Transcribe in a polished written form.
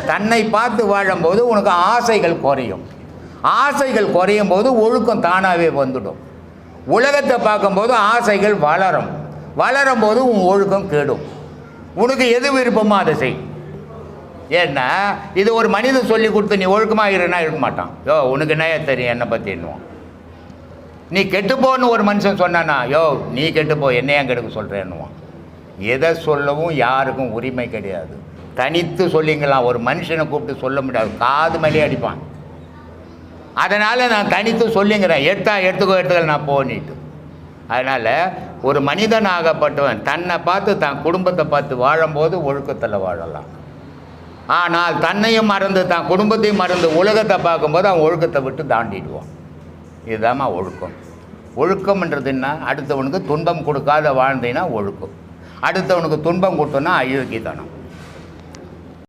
தன்னை பார்த்து வாழும்போது உனக்கு ஆசைகள் குறையும். ஆசைகள் குறையும் போது ஒழுக்கம் தானாகவே வந்துடும். உலகத்தை பார்க்கும்போது ஆசைகள் வளரும். வளரும் போது உன் ஒழுக்கம் கெடும். உனக்கு எது விருப்பமோ அதை செய். ஏன்னா இது ஒரு மனிதன் சொல்லி கொடுத்து நீ ஒழுக்கமாக இருன்னா இருக்க மாட்டான். யோ உனக்கு என்ன தெரியும் என்னை பற்றி என்னுவான். நீ கெட்டுப்போன்னு ஒரு மனுஷன் சொன்னானா, யோ நீ கெட்டுப்போ என்னை ஏன் கெடுக்க சொல்கிறேன்னுவான். எதை சொல்லவும் யாருக்கும் உரிமை கிடையாது. தனித்து சொல்லிங்களாம். ஒரு மனுஷனை கூப்பிட்டு சொல்ல முடியாது, காது மேலே அடிப்பான். அதனால் நான் தனித்து சொல்லிங்கிறேன். எடுத்துக்கோ நான் போனிட்டு. அதனால் ஒரு மனிதனாகப்பட்டவன் தன்னை பார்த்து தன் குடும்பத்தை பார்த்து வாழும்போது ஒழுக்கத்தில் வாழலாம். ஆனால் தன்னையும் மறந்து தன் குடும்பத்தையும் மறந்து உலகத்தை பார்க்கும்போது அவன் ஒழுக்கத்தை விட்டு தாண்டிடுவான். இதுதாம்மா ஒழுக்கம். ஒழுக்கம்ன்றது என்ன? அடுத்தவனுக்கு துன்பம் கொடுக்காத வாழ்ந்தீங்கன்னா ஒழுக்கம். அடுத்தவனுக்கு துன்பம் கொடுத்தோன்னா அயோக்கியத்தனம்.